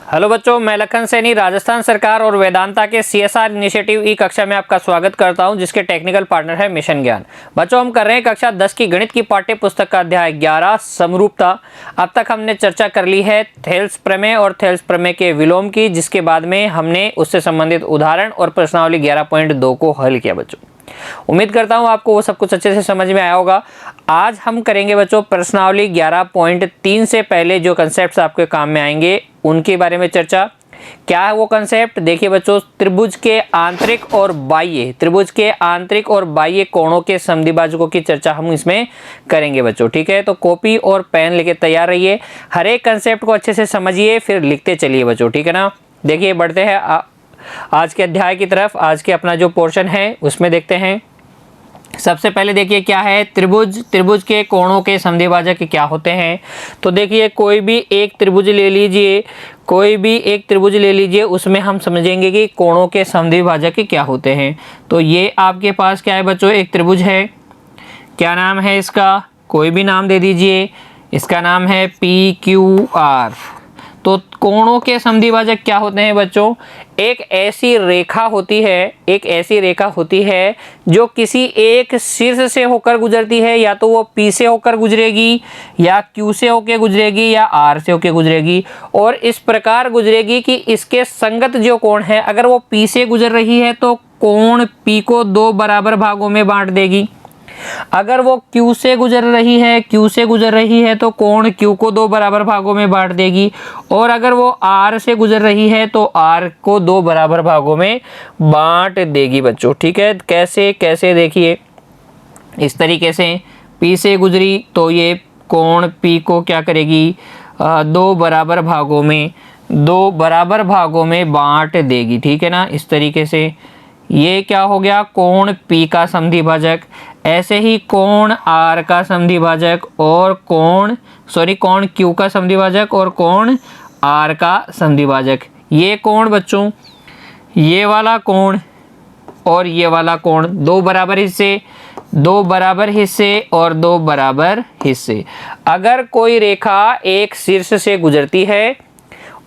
Hello बच्चों, मैं लखन सैनी राजस्थान सरकार और वेदांता के सीएसआर इनिशिएटिव ई कक्षा में आपका स्वागत करता हूं, जिसके टेक्निकल पार्टनर है मिशन ज्ञान। बच्चों, हम कर रहे हैं कक्षा 10 की गणित की पाठ्य पुस्तक का अध्याय 11 समरूपता। अब तक हमने चर्चा कर ली है थेल्स प्रमेय और थेल्स प्रमेय के विलोम की, जिसके बाद में हमने उससे संबंधित उदाहरण और प्रश्नावली 11.2 को हल किया। बच्चों, उम्मीद करता हूं आपको वो सब कुछ अच्छे से समझ में आया होगा। आज हम करेंगे बच्चों प्रश्नावली 11.3 से पहले जो कंसेप्ट्स आपके काम में आएंगे उनके बारे में चर्चा। क्या है वो कंसेप्ट? देखिए बच्चों, त्रिभुज के आंतरिक और बाह्य कोणों के समद्विभाजकों की चर्चा हम इसमें करेंगे बच्चों। ठीक है, तो कॉपी और पेन लेके तैयार रहिए, हर एक कंसेप्ट को अच्छे से समझिए, फिर लिखते चलिए बच्चों। ठीक है ना। देखिए, बढ़ते हैं आज के अध्याय की तरफ। आज के अपना जो पोर्शन है उसमें देखते हैं। सबसे पहले देखिए क्या है त्रिभुज के कोणों के समद्विभाजक क्या होते हैं। तो देखिए, कोई भी एक त्रिभुज ले लीजिए, उसमें हम समझेंगे कि कोणों के समद्विभाजक क्या होते हैं। तो ये आपके पास क्या है बच्चों, एक त्रिभुज है। क्या नाम है इसका? कोई भी नाम दे दीजिए। इसका नाम है PQR। तो कोणों के समद्विभाजक क्या होते हैं बच्चों? एक ऐसी रेखा होती है जो किसी एक शीर्ष से होकर गुजरती है, या तो वो P से होकर गुजरेगी, या Q से होकर गुजरेगी, या R से होकर गुजरेगी। और इस प्रकार गुजरेगी कि इसके संगत जो कोण है, अगर वो P से गुजर रही है तो कोण P को 2 बराबर भागों में बांट देगी। अगर वो Q से गुजर रही है तो कोण Q को 2 बराबर भागों में बांट देगी। और अगर वो R से गुजर रही है तो R को 2 बराबर भागों में बांट देगी बच्चों। ठीक है, कैसे देखिए, इस तरीके से P से गुजरी तो ये कोण P को क्या करेगी, 2 बराबर भागों में बांट देगी। ठीक है ना। इस तरीके से ये क्या हो गया, कोण P का समद्विभाजक। ऐसे ही कोण R का समद्विभाजक और कोण Q का समद्विभाजक और कोण R का समद्विभाजक। ये कोण बच्चों, ये वाला कोण और ये वाला कोण, 2 बराबर हिस्से और 2 बराबर हिस्से। अगर कोई रेखा एक शीर्ष से गुजरती है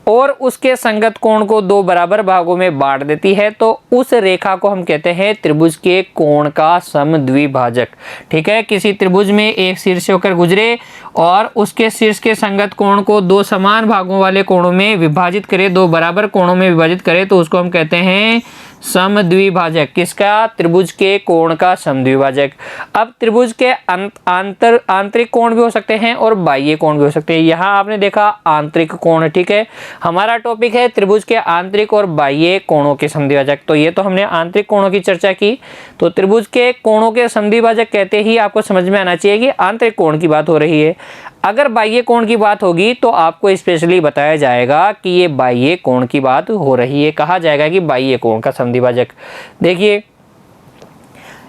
और उसके संगत कोण को 2 बराबर भागों में बांट देती है तो उस रेखा को हम कहते हैं त्रिभुज के कोण का समद्विभाजक। ठीक है, किसी त्रिभुज में एक शीर्ष होकर गुजरे और उसके शीर्ष के संगत कोण को 2 समान भागों वाले कोणों में विभाजित करे, 2 बराबर कोणों में विभाजित करे, तो उसको हम कहते हैं समद्विभाजक। किसका? त्रिभुज के कोण का समद्विभाजक। अब त्रिभुज के आंतरिक कोण भी हो सकते हैं और बाह्य कोण भी हो सकते हैं। यहाँ आपने देखा आंतरिक कोण। ठीक है, हमारा टॉपिक है त्रिभुज के आंतरिक और बाह्य कोणों के समद्विभाजक। तो ये तो हमने आंतरिक कोणों की चर्चा की। तो त्रिभुज के कोणों के समद्विभाजक कहते ही आपको समझ में आना चाहिए कि आंतरिक कोण की बात हो रही है। अगर बाह्य कोण की बात होगी तो आपको स्पेशली बताया जाएगा कि ये बाह्य कोण की बात हो रही है, कहा जाएगा कि बाह्य कोण का समद्विभाजक। देखिए,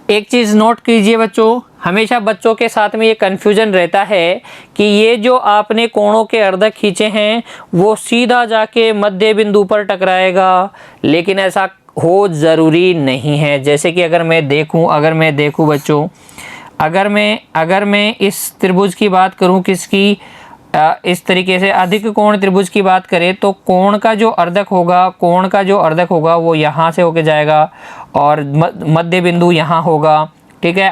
एक चीज नोट कीजिए बच्चों, हमेशा बच्चों के साथ में ये कन्फ्यूजन रहता है कि ये जो आपने कोणों के अर्धक खींचे हैं वो सीधा जाके मध्य बिंदु पर टकराएगा, लेकिन ऐसा हो जरूरी नहीं है। जैसे कि अगर मैं देखूं बच्चों, अगर मैं इस त्रिभुज की बात करूं, किसकी, इस तरीके से अधिक कोण त्रिभुज की बात करें तो कोण का जो अर्धक होगा वो यहाँ से होके जाएगा और मध्य बिंदु यहाँ होगा। ठीक है,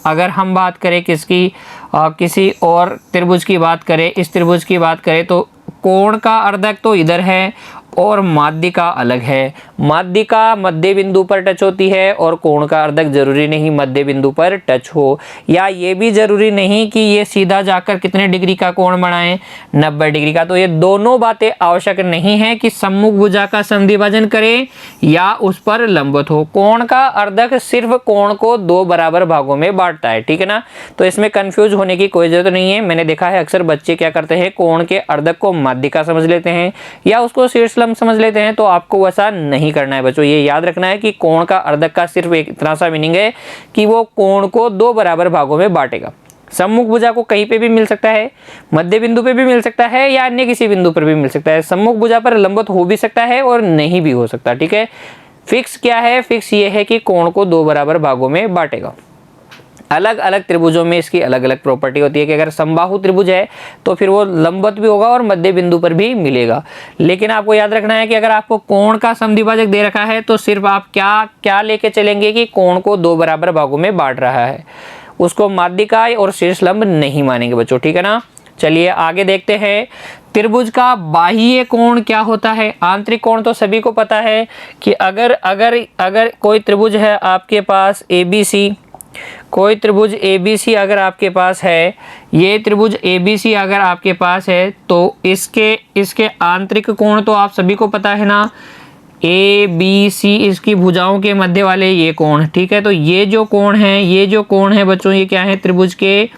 अगर हम बात करें किसकी, किसी और त्रिभुज की बात करें, इस त्रिभुज की बात करें तो कोण का अर्धक तो इधर है और माध्यिका अलग है। माध्यिका मध्य बिंदु पर टच होती है और कोण का अर्धक जरूरी नहीं मध्य बिंदु पर टच हो, या ये भी जरूरी नहीं कि ये सीधा जाकर कितने डिग्री का कोण बनाए, 90 डिग्री का। तो ये दोनों बातें आवश्यक नहीं है कि सम्मुख भुजा का समद्विभाजन करे या उस पर लंबवत हो। कोण का अर्धक सिर्फ कोण को 2 बराबर भागों में बांटता है। ठीक है ना। तो इसमें कंफ्यूज होने की कोई जरूरत नहीं है। मैंने देखा है अक्सर बच्चे क्या करते हैं, कोण के अर्धक को माध्यिका समझ लेते हैं या उसको शीर्ष लंब समझ लेते हैं। तो आपको वैसा नहीं करना है बच्चों। ये याद रखना है कि कोण का अर्धक का सिर्फ एक इतना सा मीनिंग है कि वो कोण को 2 बराबर भागों में बांटेगा। सम्मुख भुजा को कहीं पे भी मिल सकता है, मध्य बिंदु पे भी मिल सकता है या अन्य किसी बिंदु पर भी मिल सकता है। सम्मुख भुजा पर लंबवत हो भी सकता है और नहीं भी हो सकता। ठीक है, फिक्स क्या है? फिक्स ये है कि कोण को 2 बराबर भागों में बांटेगा। अलग अलग त्रिभुजों में इसकी अलग अलग प्रॉपर्टी होती है कि अगर समबाहु त्रिभुज है तो फिर वो लंबवत भी होगा और मध्य बिंदु पर भी मिलेगा। लेकिन आपको याद रखना है कि अगर आपको कोण का समद्विभाजक दे रखा है तो सिर्फ आप क्या क्या लेके चलेंगे कि कोण को 2 बराबर भागों में बांट रहा है, उसको माध्यिकाय और शीर्ष लंब नहीं मानेंगे बच्चों, ठीक है ना। चलिए आगे देखते हैं, त्रिभुज का बाह्य कोण क्या होता है। आंतरिक कोण तो सभी को पता है कि अगर कोई त्रिभुज है आपके पास ABC, कोई त्रिभुज ABC अगर आपके पास है, ये त्रिभुज ABC अगर आपके पास है तो इसके आंतरिक कोण तो आप सभी को पता है ना, ABC इसकी भुजाओं के मध्य वाले ये कोण, ठीक है। तो ये जो कोण है बच्चों, ये क्या है, त्रिभुज के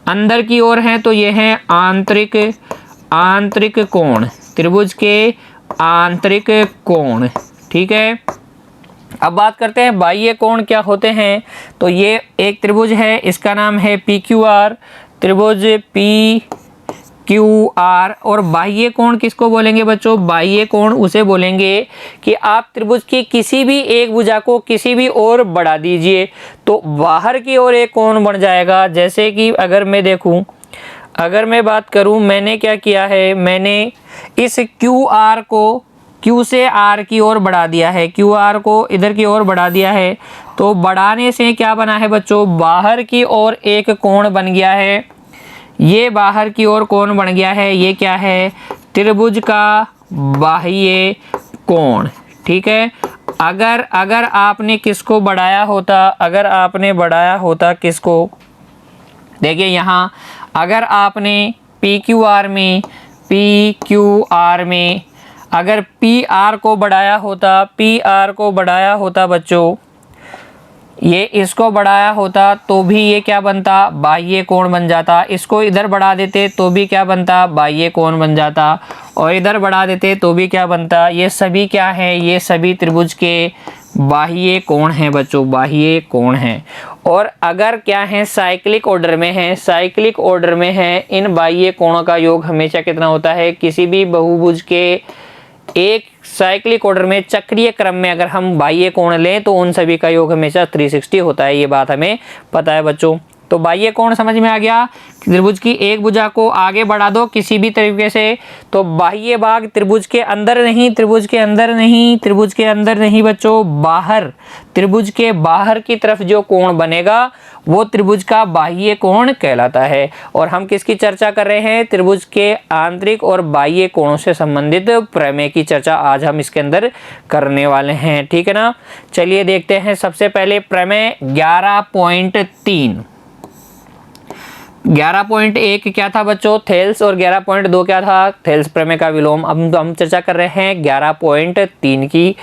अंदर की ओर है तो ये है आंतरिक कोण, त्रिभुज के आंतरिक कोण, ठीक है। अब बात करते हैं बाह्य कोण क्या होते हैं। तो ये एक त्रिभुज है, इसका नाम है PQR, त्रिभुज PQR। और बाह्य कोण किसको बोलेंगे बच्चों, बाह्य कोण उसे बोलेंगे कि आप त्रिभुज की किसी भी एक भुजा को किसी भी ओर बढ़ा दीजिए तो बाहर की ओर एक कोण बन जाएगा। जैसे कि अगर मैं देखूं, अगर मैं बात करूं, मैंने क्या किया है, मैंने इस QR को Q से R की ओर बढ़ा दिया है, QR को इधर की ओर बढ़ा दिया है। तो बढ़ाने से क्या बना है बच्चों, बाहर की ओर एक कोण बन गया है, ये बाहर की ओर कोण बन गया है। ये क्या है, त्रिभुज का बाह्य कोण, ठीक है। अगर आपने किसको बढ़ाया होता, अगर आपने बढ़ाया होता किसको, देखिए यहाँ अगर आपने PQR में अगर PR को बढ़ाया होता बच्चों, ये इसको बढ़ाया होता तो भी ये क्या बनता, बाह्य कोण बन जाता। इसको इधर बढ़ा देते तो भी क्या बनता, बाह्य कोण बन जाता। और इधर बढ़ा देते तो भी क्या बनता, ये सभी क्या है, ये सभी त्रिभुज के बाह्य कोण हैं बच्चों, बाह्य कोण हैं। और अगर क्या है, साइक्लिक ऑर्डर में है, इन बाह्य कोणों का योग हमेशा कितना होता है, किसी भी बहुभुज के एक साइक्लिक ऑर्डर में चक्रीय क्रम में अगर हम बाह्य कोण लें तो उन सभी का योग हमेशा 360 होता है। ये बात हमें पता है बच्चों। तो बाह्य कोण समझ में आ गया, त्रिभुज की एक भुजा को आगे बढ़ा दो किसी भी तरीके से तो बाह्य भाग त्रिभुज के अंदर नहीं बच्चों, बाहर, त्रिभुज के बाहर की तरफ जो कोण बनेगा वो त्रिभुज का बाह्य कोण कहलाता है। और हम किसकी चर्चा कर रहे हैं, त्रिभुज के आंतरिक और बाह्य कोणों से संबंधित प्रमेय की चर्चा आज हम इसके अंदर करने वाले हैं, ठीक है ना। चलिए देखते हैं, सबसे पहले प्रमेय 11.3। 11.1 क्या था बच्चों, थेल्स, और 11.2 क्या था, थेल्स प्रमेय का विलोम। अब हम चर्चा कर रहे हैं 11.3 की,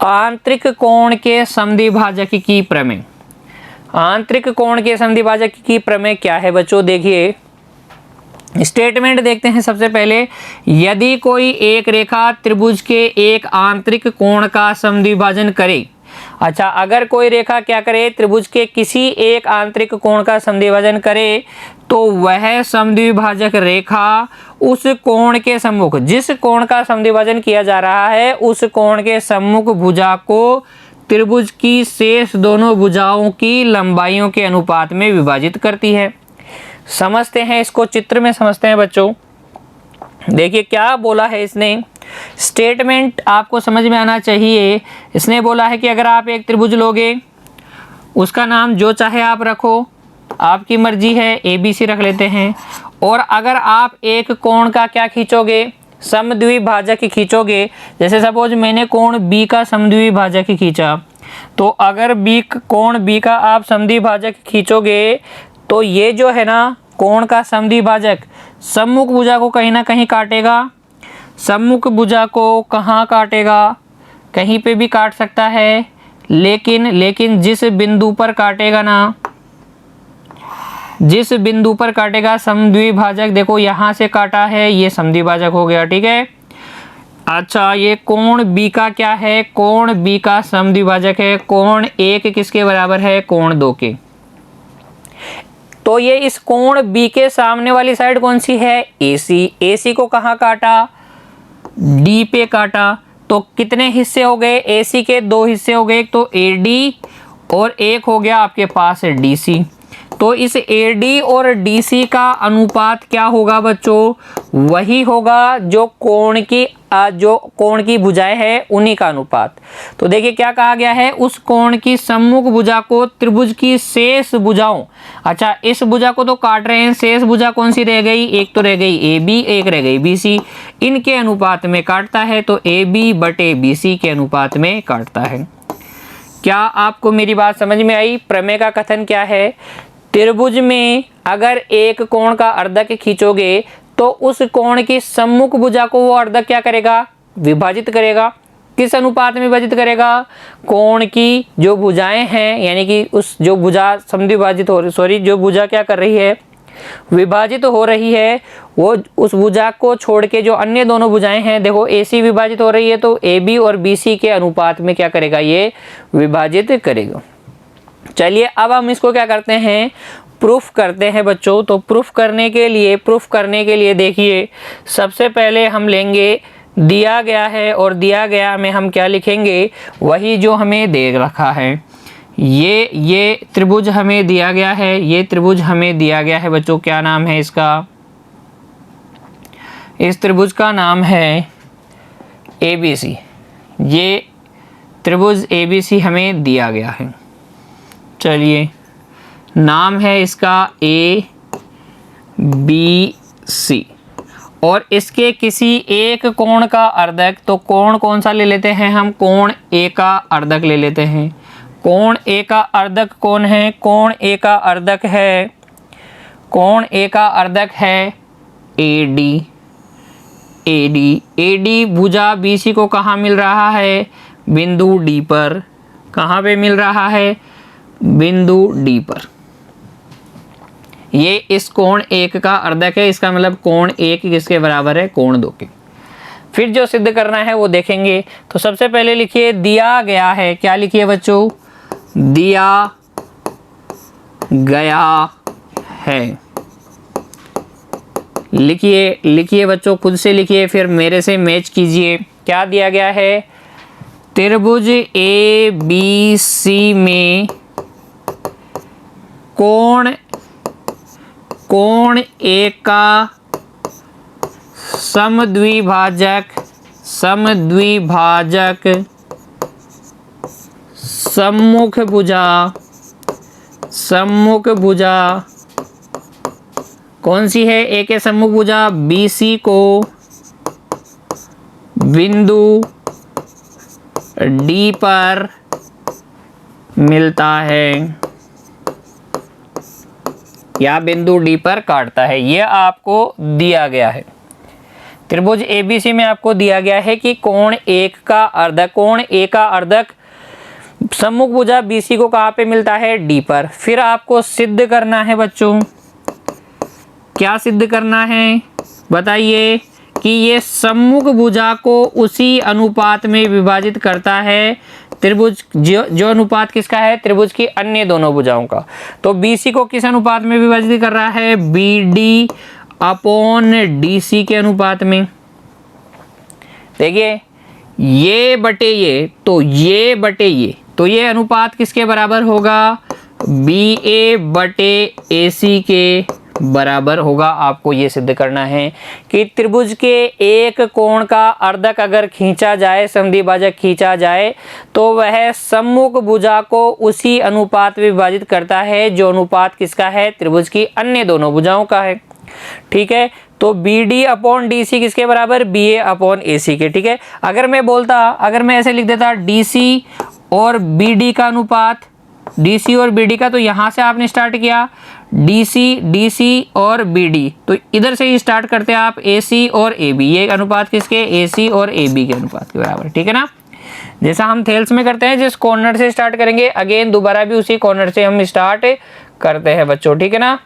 आंतरिक कोण के समद्विभाजक की प्रमेय। आंतरिक कोण के समद्विभाजक की प्रमेय क्या है बच्चों, देखिए स्टेटमेंट देखते हैं सबसे पहले। यदि कोई एक रेखा त्रिभुज के एक आंतरिक कोण का समद्विभाजन करे, अच्छा अगर कोई रेखा क्या करे, त्रिभुज के किसी एक आंतरिक कोण का समद्विभाजन करे तो वह समद्विभाजक रेखा उस कोण के सम्मुख, जिस कोण का समद्विभाजन किया जा रहा है उस कोण के सम्मुख भुजा को त्रिभुज की शेष दोनों भुजाओं की लंबाइयों के अनुपात में विभाजित करती है। समझते हैं इसको, चित्र में समझते हैं बच्चों। देखिए क्या बोला है इसने, स्टेटमेंट आपको समझ में आना चाहिए। इसने बोला है कि अगर आप एक त्रिभुज लोगे, उसका नाम जो चाहे आप रखो, आपकी मर्जी है, ABC रख लेते हैं। और अगर आप एक कोण का क्या खींचोगे, समद्विभाजक खींचोगे, जैसे सपोज मैंने कोण B का समद्विभाजक खींचा, तो अगर कोण B का आप समद्विभाजक खींचोगे तो ये जो है ना कोण का समद्विभाजक सम्मुख भुजा को कहीं ना कहीं काटेगा। सम्मुख भुजा को कहाँ काटेगा, कहीं पे भी काट सकता है, लेकिन जिस बिंदु पर काटेगा ना, जिस बिंदु पर काटेगा समद्विभाजक, देखो यहाँ से काटा है, ये समद्विभाजक हो गया, ठीक है। अच्छा ये कोण B का क्या है, कोण B का समद्विभाजक है, कोण 1 किसके बराबर है, कोण 2 के। तो ये इस कोण B के सामने वाली साइड कौन सी है, AC को कहाँ काटा, D पे काटा। तो कितने हिस्से हो गए, AC के 2 हिस्से हो गए, एक तो AD और एक हो गया आपके पास DC। तो इस AD और DC का अनुपात क्या होगा बच्चों? वही होगा जो कोण की भुजाएं है उन्हीं का अनुपात। तो देखिए क्या कहा गया है, उस कोण की सम्मुख भुजा को त्रिभुज की शेष भुजाओं, अच्छा इस भुजा को तो काट रहे हैं, शेष भुजा कौन सी रह गई? एक तो रह गई AB, एक रह गई BC, इनके अनुपात में काटता है। तो AB बटे BC के अनुपात में काटता है। क्या आपको मेरी बात समझ में आई? प्रमेय का कथन क्या है? त्रिभुज में अगर एक कोण का अर्धक खींचोगे तो उस कोण की सम्मुख भुजा को वो अर्धक क्या करेगा? विभाजित करेगा। किस अनुपात में विभाजित करेगा? कोण की जो भुजाएं हैं, यानी कि उस जो भुजा समद्विभाजित हो रही, जो भुजा क्या कर रही है? विभाजित हो रही है, वो उस भुजा को छोड़ के जो अन्य दोनों भुजाएं हैं, देखो AC विभाजित हो रही है तो AB और BC के अनुपात में क्या करेगा? ये विभाजित करेगा। चलिए अब हम इसको क्या करते हैं? प्रूफ करते हैं बच्चों। तो प्रूफ करने के लिए देखिए, सबसे पहले हम लेंगे दिया गया है, और दिया गया में हम क्या लिखेंगे? वही जो हमें दे रखा है। ये त्रिभुज हमें दिया गया है, ये त्रिभुज हमें दिया गया है बच्चों। क्या नाम है इसका? इस त्रिभुज का नाम है ABC। ये त्रिभुज ABC हमें दिया गया है। चलिए नाम है इसका ABC, और इसके किसी एक कोण का अर्धक, तो कोण कौन सा ले लेते हैं हम? कोण A का अर्धक ले लेते हैं। कोण A का अर्धक कौन है? कोण A का अर्धक है, कोण A का अर्धक है AD भुजा BC को कहाँ मिल रहा है? बिंदु D पर। कहाँ पे मिल रहा है? बिंदु D पर। ये इस कोण 1 का अर्धक है, इसका मतलब कोण 1 किसके बराबर है? कोण 2 के। फिर जो सिद्ध करना है वो देखेंगे। तो सबसे पहले लिखिए दिया गया है। क्या लिखिए बच्चों? दिया गया है। लिखिए बच्चों, खुद से लिखिए, फिर मेरे से मैच कीजिए। क्या दिया गया है? त्रिभुज ABC में कोण A का समद्विभाजक सम्मुख भुजा कौन सी है? A के सम्मुख भुजा BC को बिंदु D पर मिलता है या बिंदु D पर काटता है। यह आपको दिया गया है। त्रिभुज ABC में आपको दिया गया है कि कोण A का अर्धक सम्मुख भुजा BC को कहाँ पे मिलता है? D पर। फिर आपको सिद्ध करना है बच्चों। क्या सिद्ध करना है बताइए? कि ये सम्मुख भुजा को उसी अनुपात में विभाजित करता है त्रिभुज, जो अनुपात किसका है? त्रिभुज की अन्य दोनों भुजाओं का। तो BC को किस अनुपात में विभाजित कर रहा है? BD अपॉन DC के अनुपात में। देखिए ये बटे ये, तो ये बटे ये, तो ये अनुपात किसके बराबर होगा? BA बटे AC के बराबर होगा। आपको ये सिद्ध करना है कि त्रिभुज के एक कोण का अर्धक अगर खींचा जाए, समद्विभाजक खींचा जाए, तो वह सम्मुख भुजा को उसी अनुपात में विभाजित करता है जो अनुपात किसका है? त्रिभुज की अन्य दोनों भुजाओं का है। ठीक है, तो BD अपॉन DC किसके बराबर? BA अपॉन AC के। ठीक है, अगर मैं ऐसे लिख देता DC और BD का अनुपात, DC और BD का, तो यहाँ से आपने स्टार्ट किया DC और BD, तो इधर से ही स्टार्ट करते हैं आप AC और AB। ये अनुपात किसके? AC और AB के अनुपात के बराबर। ठीक है ना, जैसा हम थेल्स में करते हैं, जिस कॉर्नर से स्टार्ट करेंगे अगेन दोबारा भी उसी कॉर्नर से हम स्टार्ट करते हैं बच्चों। ठीक है ना,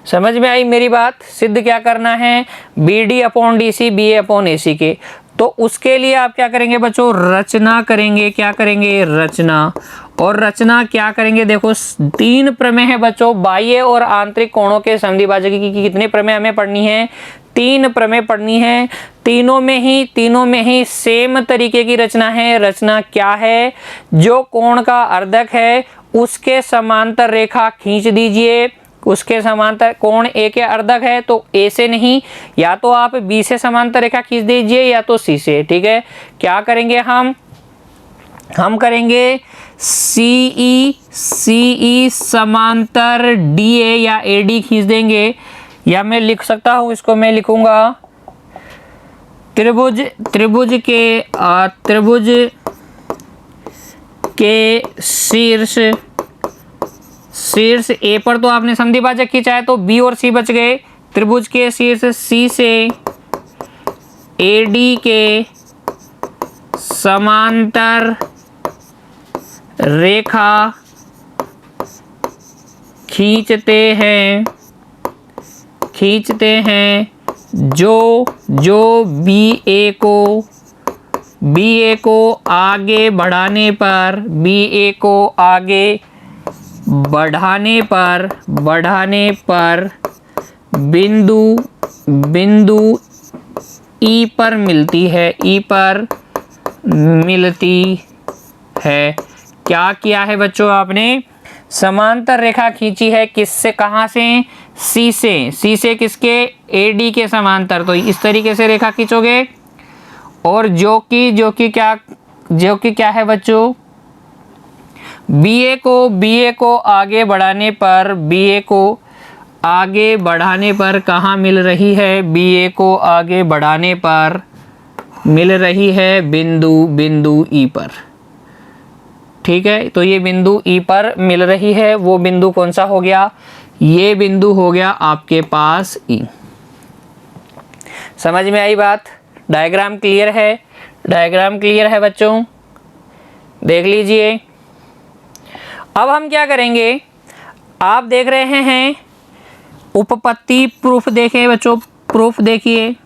समझ में आई मेरी बात? सिद्ध क्या करना है? BD upon DC BA upon AC के। तो उसके लिए आप क्या करेंगे बच्चों? रचना करेंगे। क्या करेंगे? रचना। और रचना क्या करेंगे, देखो 3 प्रमेय है बच्चों, बाह्य और आंतरिक कोणों के समद्विभाजक की कितने प्रमेय हमें पढ़नी है, 3 प्रमेय पढ़नी है। तीनों में ही सेम तरीके की रचना है। रचना क्या है, जो कोण का अर्धक है उसके समांतर रेखा खींच दीजिए, उसके समांतर कोण ए के अर्धक है तो ए से नहीं, या तो आप बी से समांतर रेखा खींच दीजिए या तो सी से। ठीक है, क्या करेंगे हम करेंगे सीई समांतर डीए या एडी खींच देंगे, या मैं लिख सकता हूं, इसको मैं लिखूंगा त्रिभुज के शीर्ष ए पर तो आपने समद्विभाजक खींचा है तो बी और सी बच गए। त्रिभुज के शीर्ष सी से एडी के समांतर रेखा खींचते हैं जो बी ए को आगे बढ़ाने पर बिंदु ई पर मिलती है। क्या किया है बच्चों, आपने समांतर रेखा खींची है, किससे, कहां से, सी से किसके, एडी के समांतर। तो इस तरीके से रेखा खींचोगे, और जो कि क्या है बच्चों, बीए को आगे बढ़ाने पर कहाँ मिल रही है, बीए को आगे बढ़ाने पर मिल रही है बिंदु ई पर। ठीक है, तो ये बिंदु ई पर मिल रही है, वो बिंदु कौन सा हो गया, ये बिंदु हो गया आपके पास ई। समझ में आई बात, डायग्राम क्लियर है बच्चों, देख लीजिए। अब हम क्या करेंगे, आप देख रहे हैं उपपत्ति प्रूफ, देखें बच्चों, प्रूफ देखिए।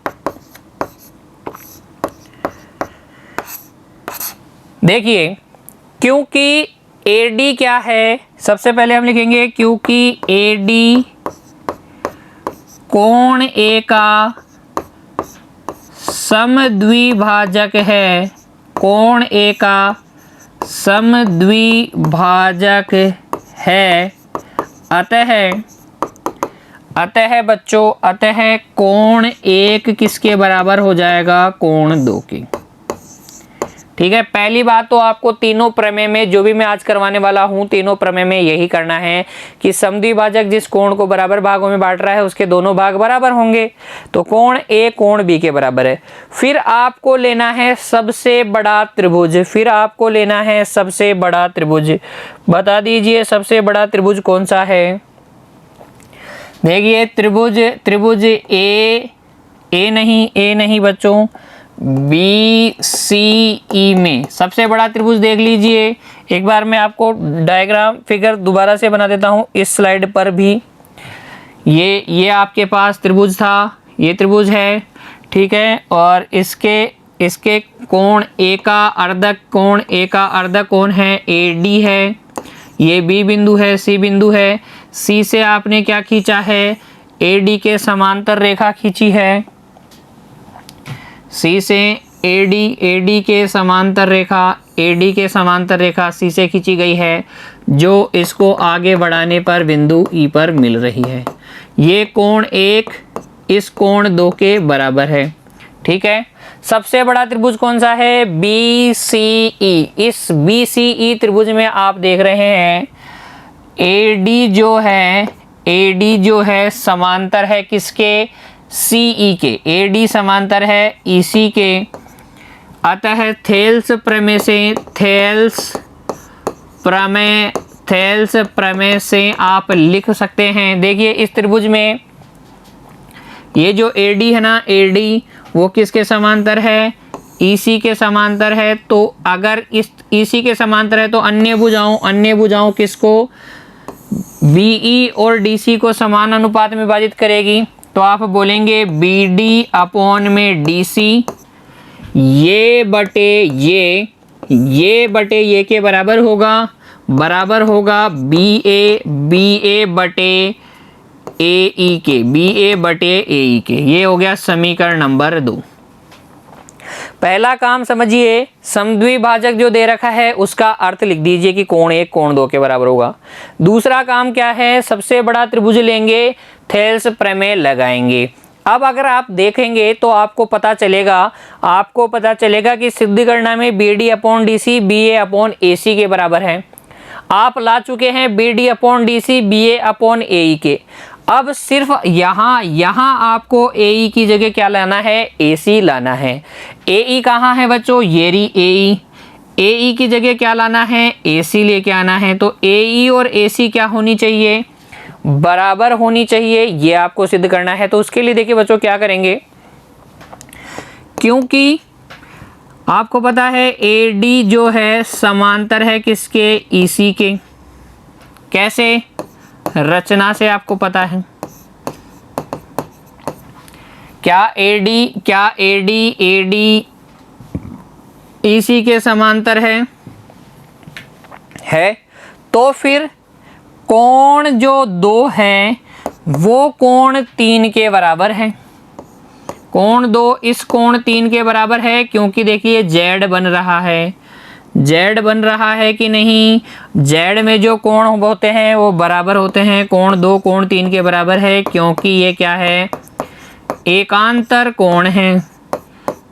देखिए, क्योंकि AD क्या है, सबसे पहले हम लिखेंगे क्योंकि AD कोण A का समद्विभाजक है, कोण A का समद्विभाजक है, अतः बच्चों, कोण 1 किसके बराबर हो जाएगा, कोण 2 के। ठीक है, पहली बात तो आपको तीनों प्रमेय में, जो भी मैं आज करवाने वाला हूं, तीनों प्रमेय में यही करना है कि समद्विभाजक जिस कोण को बराबर भागों में बांट रहा है उसके दोनों भाग बराबर होंगे। तो कोण ए कोण बी के बराबर है। फिर आपको लेना है सबसे बड़ा त्रिभुज, बता दीजिए सबसे बड़ा त्रिभुज कौन सा है। देखिए, त्रिभुज ए नहीं बच्चों, BCE में सबसे बड़ा त्रिभुज देख लीजिए। एक बार मैं आपको डायग्राम फिगर दोबारा से बना देता हूँ इस स्लाइड पर भी। ये आपके पास त्रिभुज था, ये त्रिभुज है, ठीक है, और इसके कोण ए का अर्धक कोण है AD है, ये B बिंदु है, C बिंदु है। C से आपने क्या खींचा है, AD के समांतर रेखा खींची है, C से AD के समांतर रेखा C से खींची गई है, जो इसको आगे बढ़ाने पर बिंदु E पर मिल रही है। ये कोण 1 इस कोण 2 के बराबर है। ठीक है, सबसे बड़ा त्रिभुज कौन सा है, BCE। इस BCE त्रिभुज में आप देख रहे हैं AD जो है समांतर है किसके, CE के। AD समांतर है EC के, अतः थेल्स प्रमेय से आप लिख सकते हैं। देखिए, इस त्रिभुज में ये जो AD है ना, AD वो किसके समांतर है, EC के समांतर है। तो अगर इस EC के समांतर है तो अन्य भुजाओं किसको, BE और DC को समान अनुपात में विभाजित करेगी। तो आप बोलेंगे BD अपॉन में DC, ये बटे ये के बराबर होगा। बराबर होगा BA बटे AE के, BA बटे AE के। ये हो गया समीकरण नंबर 2। पहला काम समझिए, समद्विभाजक जो दे रखा है उसका अर्थ लिख दीजिए कि कोण 1 कोण 2 के बराबर होगा। दूसरा काम क्या है, सबसे बड़ा त्रिभुज लेंगे, थेल्स प्रमेय लगाएंगे। अब अगर आप देखेंगे तो आपको पता चलेगा कि सिद्ध गणना में BD upon DC BA upon AC के बराबर है। आप ला चुके हैं BD upon DC BA upon AE के। अब सिर्फ यहाँ आपको AE की जगह क्या लाना है, AC लाना है। AE कहाँ है बच्चों, ये रही AE की जगह क्या लाना है, AC लेके आना है। तो AE और AC क्या होनी चाहिए, बराबर होनी चाहिए। ये आपको सिद्ध करना है। तो उसके लिए देखिए बच्चों क्या करेंगे, क्योंकि आपको पता है AD जो है समांतर है किसके, EC के। कैसे, रचना से आपको पता है। क्या AD EC के समांतर है। तो फिर कोण जो 2 है वो कोण 3 के बराबर है। कोण 2 इस कोण 3 के बराबर है, क्योंकि देखिए Z बन रहा है कि नहीं। Z में जो कोण होते हैं वो बराबर होते हैं। कोण 2 कोण 3 के बराबर है, क्योंकि ये क्या है, एकांतर कोण है।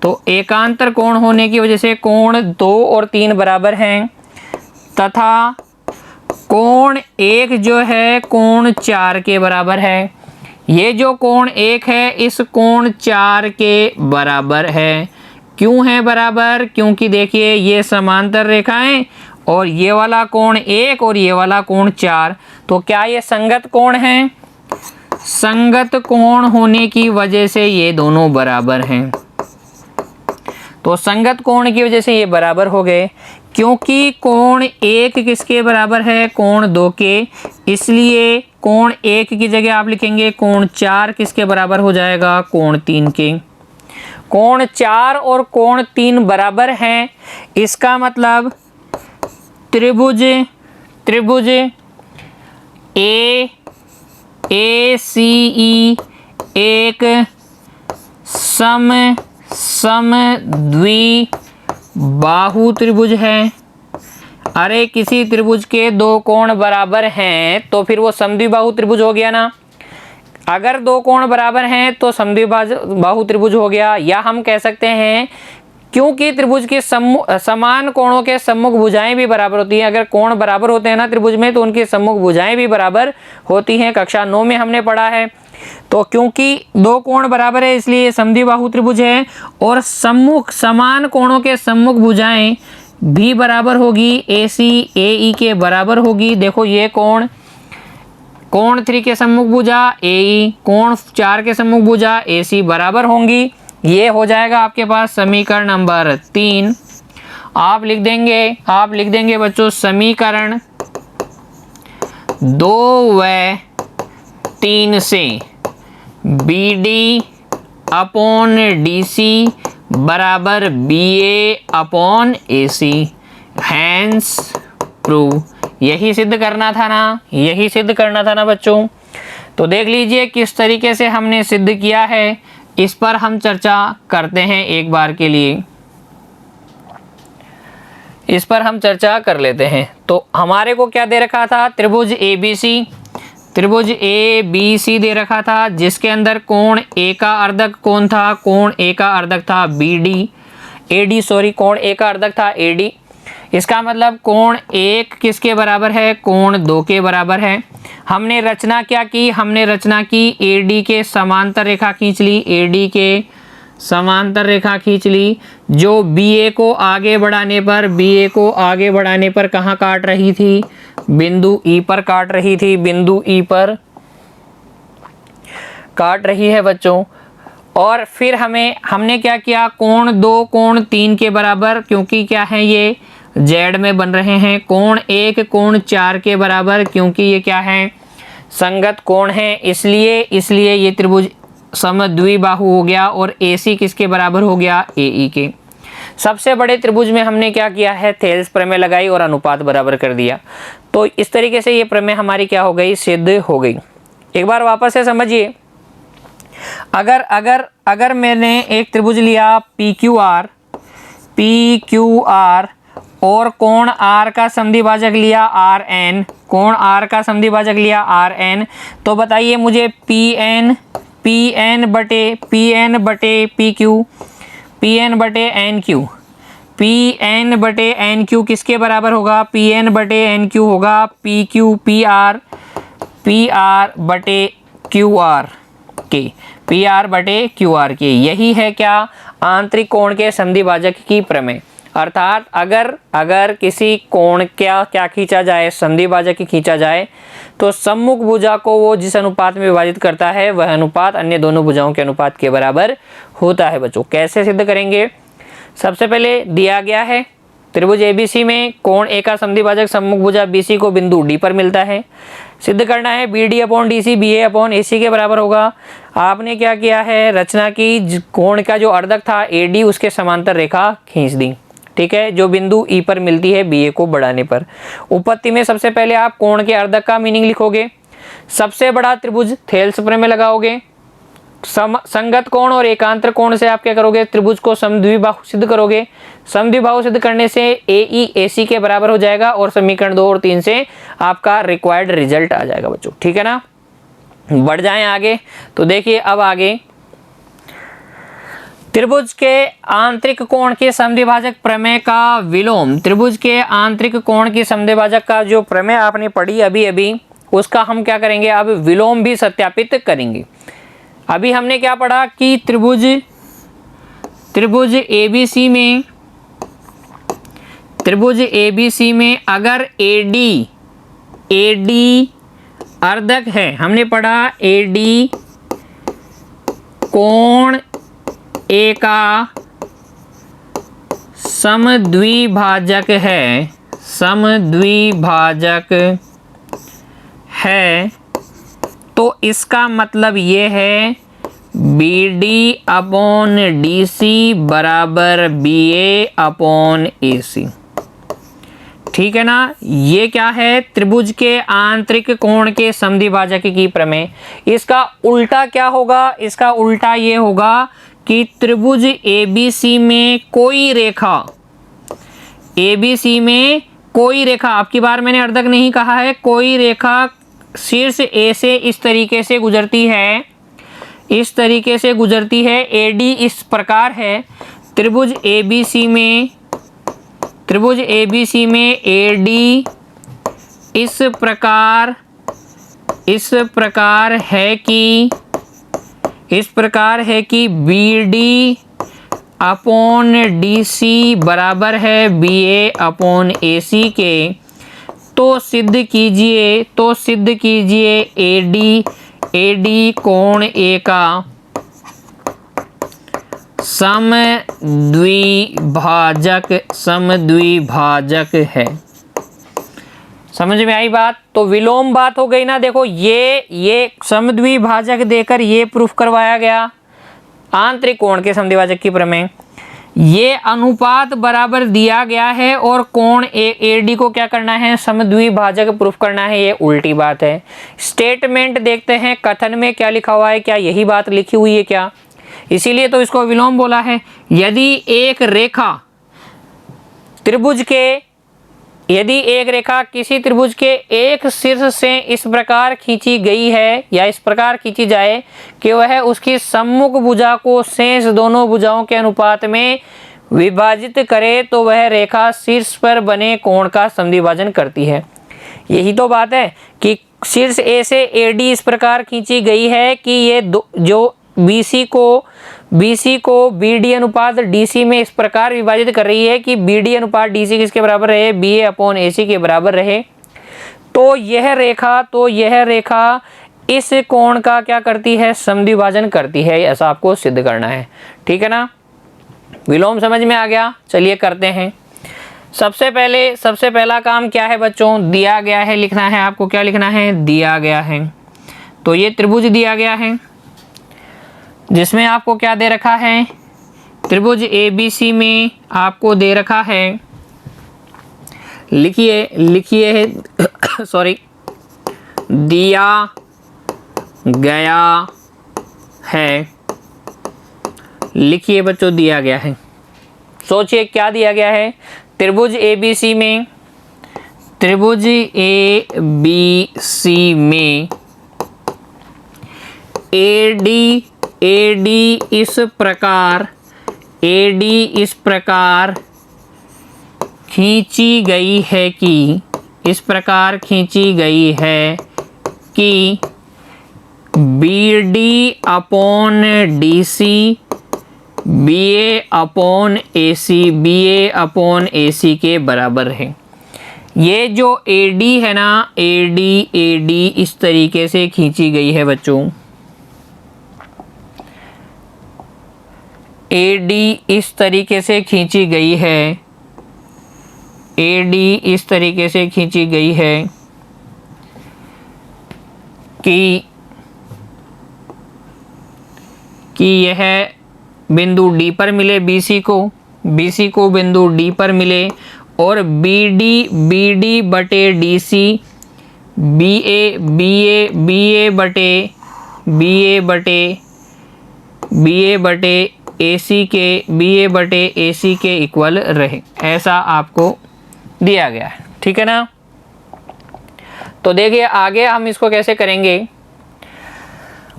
तो एकांतर कोण होने की वजह से कोण 2 और 3 बराबर हैं, तथा कोण 1 जो है कोण 4 के बराबर है। ये जो कोण 1 है इस कोण 4 के बराबर है। क्यों है बराबर, क्योंकि देखिए ये समांतर रेखाएं और ये वाला कोण 1 और ये वाला कोण 4। तो क्या ये संगत कोण है, संगत कोण होने की वजह से ये दोनों बराबर हैं। तो संगत कोण की वजह से ये बराबर हो गए। क्योंकि कोण 1 किसके बराबर है, कोण 2 के, इसलिए कोण 1 की जगह आप लिखेंगे कोण 4 किसके बराबर हो जाएगा, कोण 3 के। कोण 4 और कोण 3 बराबर हैं, इसका मतलब त्रिभुज ACE एक समद्विबाहु त्रिभुज है। अरे किसी त्रिभुज के 2 कोण बराबर हैं तो फिर वो समद्विबाहु त्रिभुज हो गया ना। अगर 2 कोण बराबर हैं तो समद्विबाहु त्रिभुज हो गया। या हम कह सकते हैं क्योंकि त्रिभुज के समान कोणों के सम्मुख भुजाएं भी बराबर होती हैं। अगर कोण बराबर होते हैं ना त्रिभुज में तो उनकी सम्मुख भुजाएं भी बराबर होती हैं। कक्षा 9 में हमने पढ़ा है। तो क्योंकि 2 कोण बराबर है इसलिए समद्विबाहु त्रिभुज है। और समान कोणों के सम्मुख भुजाएं भी बराबर होगी, AC AE के बराबर होगी। देखो ये कोण 3 के सम्मुख भुजा AE, कोण 4 के सम्मुख भुजा AC बराबर होंगी। ये हो जाएगा आपके पास समीकरण नंबर 3। आप लिख देंगे बच्चों समीकरण 2 व 3 से BD अपॉन DC बराबर BA upon AC hence prove. यही सिद्ध करना था ना बच्चों। तो देख लीजिए किस तरीके से हमने सिद्ध किया है, इस पर हम चर्चा करते हैं एक बार के लिए। इस पर हम चर्चा कर लेते हैं। तो हमारे को क्या दे रखा था, त्रिभुज ABC दे रखा था, जिसके अंदर कोण A का अर्धक कौन था, कोण A का अर्धक था कोण A का अर्धक था AD। इसका मतलब कोण 1 किसके बराबर है, कोण 2 के बराबर है। हमने रचना क्या की, AD के समांतर रेखा खींच ली, जो BA को आगे बढ़ाने पर कहाँ काट रही थी, बिंदु E पर काट रही थी, बिंदु E पर काट रही है बच्चों। और फिर हमने क्या किया, कोण 2 कोण 3 के बराबर, क्योंकि क्या है ये Z में बन रहे हैं। कोण 1 कोण 4 के बराबर, क्योंकि ये क्या है संगत कोण है, इसलिए ये त्रिभुज समद्विबाहु हो गया। और AC किसके बराबर हो गया, AE के। सबसे बड़े त्रिभुज में हमने क्या किया है, थेल्स प्रमेय लगाई और अनुपात बराबर कर दिया। तो इस तरीके से ये प्रमेय हमारी क्या हो गई, सिद्ध हो गई। एक बार वापस से समझिए, अगर अगर अगर मैंने एक त्रिभुज लिया पी क्यू आर और कोण आर का समद्विभाजक लिया आर एन, कोण आर का समद्विभाजक लिया आर एन, तो बताइए मुझे पी एन बटे पी एन बटे एन क्यू किसके बराबर होगा, पी एन बटे एन क्यू होगा पी क्यू पी आर बटे क्यू आर के। यही है क्या, आंतरिक कोण के समद्विभाजक की प्रमेय। अर्थात अगर किसी कोण क्या खींचा जाए, समद्विभाजक खींचा जाए, तो सम्मुख भुजा को वो जिस अनुपात में विभाजित करता है वह अनुपात अन्य दोनों भुजाओं के अनुपात के बराबर होता है। बच्चों कैसे सिद्ध करेंगे, सबसे पहले दिया गया है त्रिभुज ABC में कोण A का समद्विभाजक सम्मुख भुजा BC को बिंदु D पर मिलता है। सिद्ध करना है BD/DC BA/AC के बराबर होगा। आपने क्या किया है, रचना की, कोण का जो अर्धक था AD उसके समांतर रेखा खींच दी, ठीक है, जो बिंदु E पर मिलती है BA को बढ़ाने पर। उपपत्ति में सबसे पहले आप कोण के अर्धक का मीनिंग लिखोगे, सबसे बड़ा त्रिभुज थेल्स प्रमेय लगाओगे, संगत कोण और एकांतर कोण से आप क्या करोगे, त्रिभुज को समद्विबाहु सिद्ध करोगे। समद्विबाहु सिद्ध करने से AE AC के बराबर हो जाएगा और समीकरण 2 और 3 से आपका रिक्वायर्ड रिजल्ट आ जाएगा बच्चों, ठीक है ना। बढ़ जाएं आगे, तो देखिए अब आगे त्रिभुज के आंतरिक कोण के समद्विभाजक प्रमेय का विलोम। त्रिभुज के आंतरिक कोण की समद्विभाजक का जो प्रमेय आपने पढ़ी अभी उसका हम क्या करेंगे, अब विलोम भी सत्यापित करेंगे। अभी हमने क्या पढ़ा कि त्रिभुज ABC में अगर AD अर्धक है, हमने पढ़ा AD कोण A का समद्विभाजक है, तो इसका मतलब ये है BD/DC बराबर BA/AC, ठीक है ना। ये क्या है, त्रिभुज के आंतरिक कोण के समद्विभाजक की प्रमेय। इसका उल्टा क्या होगा, इसका उल्टा ये होगा कि त्रिभुज ABC में कोई रेखा, आपकी बार मैंने अर्धक नहीं कहा है, कोई रेखा शीर्ष A से इस तरीके से गुजरती है, AD इस प्रकार है, त्रिभुज ABC में AD इस प्रकार है कि BD/DC बराबर है BA/AC के। तो सिद्ध कीजिए AD कोण A का समद्विभाजक है। समझ में आई बात। तो विलोम बात हो गई ना। देखो ये समद्विभाजक देकर ये प्रूफ करवाया गया आंतरिक कोण के समद्विभाजक की प्रमेय। ये अनुपात बराबर दिया गया है और कोण AD को क्या करना है, समद्विभाजक प्रूफ करना है। ये उल्टी बात है। स्टेटमेंट देखते हैं कथन में क्या लिखा हुआ है, क्या यही बात लिखी हुई है क्या, इसीलिए तो इसको विलोम बोला है। यदि एक रेखा किसी त्रिभुज के एक शीर्ष से इस प्रकार खींची गई है या इस प्रकार खींची जाए कि वह उसकी सम्मुख भुजा को शेष दोनों भुजाओं के अनुपात में विभाजित करे, तो वह रेखा शीर्ष पर बने कोण का समद्विभाजन करती है। यही तो बात है कि शीर्ष A से AD इस प्रकार खींची गई है कि ये जो BC को BD अनुपात DC में इस प्रकार विभाजित कर रही है कि BD अनुपात DC किसके बराबर रहे, BA/AC के बराबर रहे। तो यह रेखा इस कोण का क्या करती है, समद्विभाजन करती है। ऐसा आपको सिद्ध करना है, ठीक है ना। विलोम समझ में आ गया। चलिए करते हैं। सबसे पहला काम क्या है बच्चों, दिया गया है लिखना है आपको। क्या लिखना है, दिया गया है। तो ये त्रिभुज दिया गया है जिसमें आपको क्या दे रखा है, त्रिभुज ABC में आपको दे रखा है, लिखिए सॉरी, दिया गया है, लिखिए बच्चों, दिया गया है। सोचिए क्या दिया गया है। त्रिभुज ABC में, त्रिभुज ABC में AD इस प्रकार खींची गई है कि, इस प्रकार खींची गई है कि BD upon DC BA upon AC के बराबर है। ये जो AD है ना, AD इस तरीके से खींची गई है बच्चों, AD इस तरीके से खींची गई है, AD इस तरीके से खींची गई है कि यह बिंदु D पर मिले BC को बिंदु D पर मिले, और BD बटे DC BA बटे AC के इक्वल रहे, ऐसा आपको दिया गया है। ठीक है ना। तो देखिए आगे हम इसको कैसे करेंगे,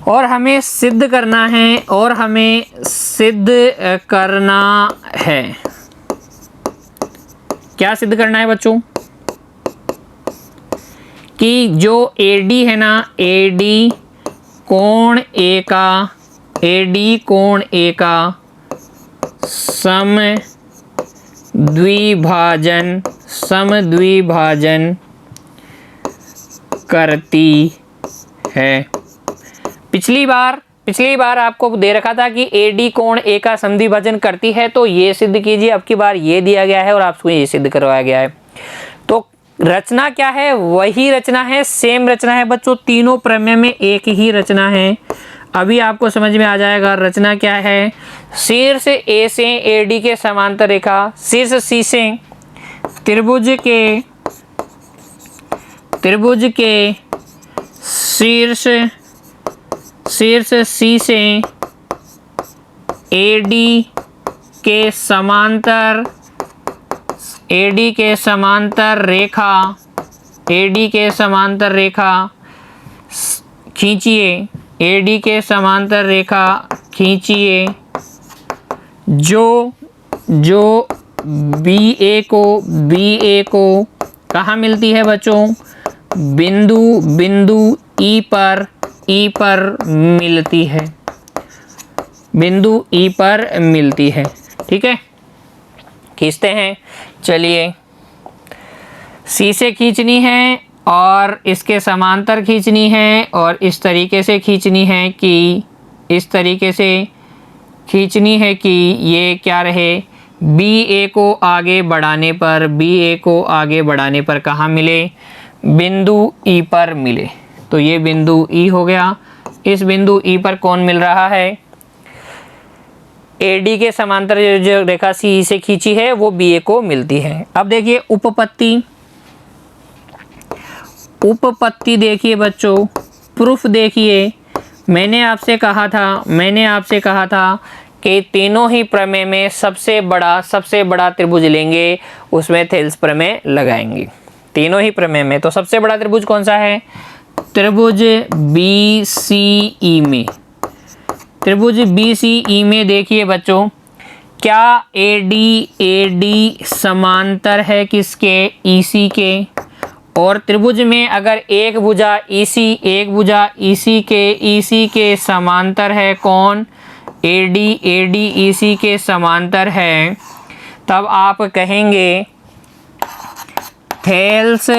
और हमें सिद्ध करना है। क्या सिद्ध करना है बच्चों, कि जो AD है ना, AD कोण A का समद्विभाजन करती है। पिछली बार आपको दे रखा था कि AD कोण A का समद्विभाजन करती है, तो ये सिद्ध कीजिए। अब की बार ये दिया गया है और आपको ये सिद्ध करवाया गया है। तो रचना क्या है, वही रचना है, सेम रचना है बच्चों, तीनों प्रमेय में एक ही रचना है। अभी आपको समझ में आ जाएगा रचना क्या है। शीर्ष A से AD के समांतर रेखा, शीर्ष C से त्रिभुज के शीर्ष C से AD के समांतर रेखा खींचिए, AD के समांतर रेखा खींचिए, जो BA को कहाँ मिलती है बच्चों, बिंदु E पर मिलती है, बिंदु E पर मिलती है। ठीक है, खींचते हैं। चलिए, C से खींचनी है और इसके समांतर खींचनी है, और इस तरीके से खींचनी है कि ये क्या रहे, BA को आगे बढ़ाने पर कहाँ मिले, बिंदु E पर मिले। तो ये बिंदु E हो गया। इस बिंदु E पर कौन मिल रहा है, AD के समांतर जो रेखा C से खींची है वो BA को मिलती है। अब देखिए उपपत्ति देखिए बच्चों, प्रूफ देखिए। मैंने आपसे कहा था कि तीनों ही प्रमेय में सबसे बड़ा त्रिभुज लेंगे, उसमें थेल्स प्रमेय लगाएंगे। तीनों ही प्रमेय में तो सबसे बड़ा त्रिभुज कौन सा है, त्रिभुज BCE में देखिए बच्चों, क्या AD समांतर है किसके, EC के। और त्रिभुज में अगर एक भुजा EC के समांतर है, कौन, AD EC के समांतर है, तब आप कहेंगे थेल्स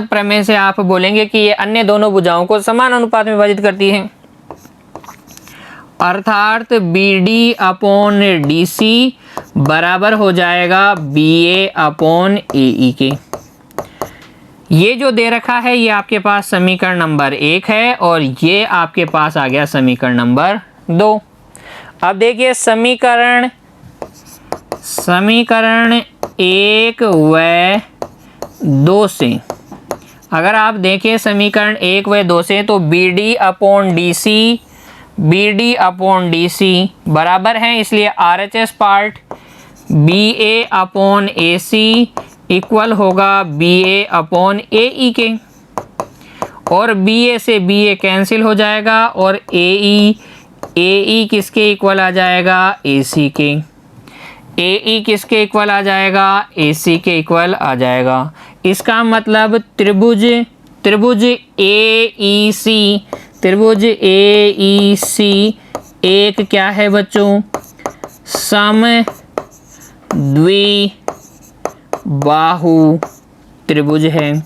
प्रमेय से आप बोलेंगे कि ये अन्य दोनों भुजाओं को समान अनुपात में विभाजित करती है, अर्थात BD अपॉन DC बराबर हो जाएगा BA अपॉन AE के। ये जो दे रखा है ये आपके पास समीकरण नंबर 1 है और ये आपके पास आ गया समीकरण नंबर 2। अब देखिए समीकरण 1 व 2 से अगर आप देखें समीकरण 1 व 2 से तो BD अपॉन DC बराबर है, इसलिए RHS part BA upon AC equal होगा BA अपॉन AE के, और BA से BA कैंसिल हो जाएगा और AE किसके इक्वल आ जाएगा, AC के। AE किसके इक्वल आ जाएगा, AC के इक्वल आ जाएगा। इसका मतलब त्रिभुज AEC एक क्या है बच्चों, समद्विबाहु त्रिभुज है।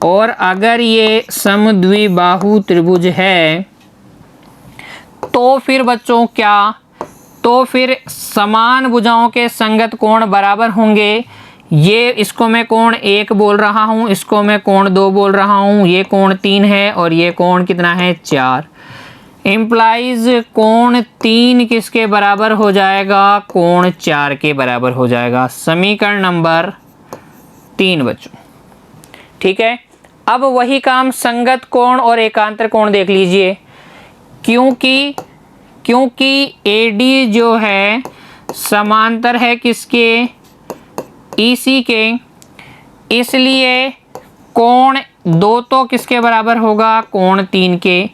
और अगर ये समद्विबाहु त्रिभुज है तो फिर बच्चों क्या, तो फिर समान भुजाओं के संगत कोण बराबर होंगे। ये इसको मैं कोण 1 बोल रहा हूँ, इसको मैं कोण 2 बोल रहा हूँ, ये कोण 3 है और ये कोण कितना है, 4। इम्प्लाइज कोण 3 किसके बराबर हो जाएगा, कोण 4 के बराबर हो जाएगा। समीकरण नंबर 3 बच्चों, ठीक है। अब वही काम संगत कोण और एकांतर कोण देख लीजिए। क्योंकि AD जो है समांतर है किसके, EC के, इसलिए कोण 2 तो किसके बराबर होगा, कोण 3 के।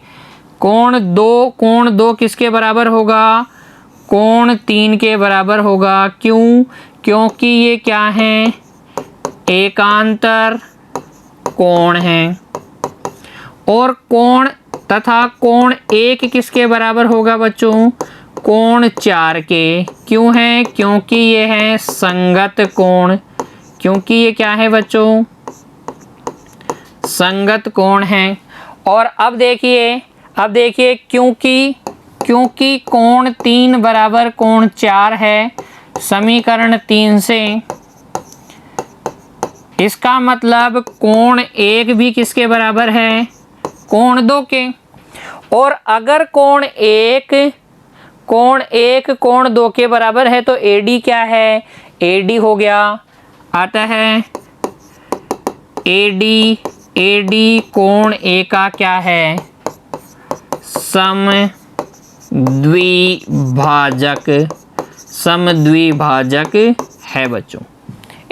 कोण 2 किसके बराबर होगा, कोण 3 के बराबर होगा। क्यों, क्योंकि ये क्या है, एकांतर कोण है। और कोण तथा कोण 1 किसके बराबर होगा बच्चों, कोण 4 के। क्यों है, क्योंकि ये है संगत कोण, क्योंकि ये क्या है बच्चों, संगत कोण है। और अब देखिए क्योंकि कोण 3 बराबर कोण 4 है समीकरण 3 से, इसका मतलब कोण 1 भी किसके बराबर है, कोण 2 के। और अगर कोण 1 कोण 2 के बराबर है तो AD क्या है, AD हो गया, आता है AD कोण 1 का क्या है, समद्विभाजक है बच्चों।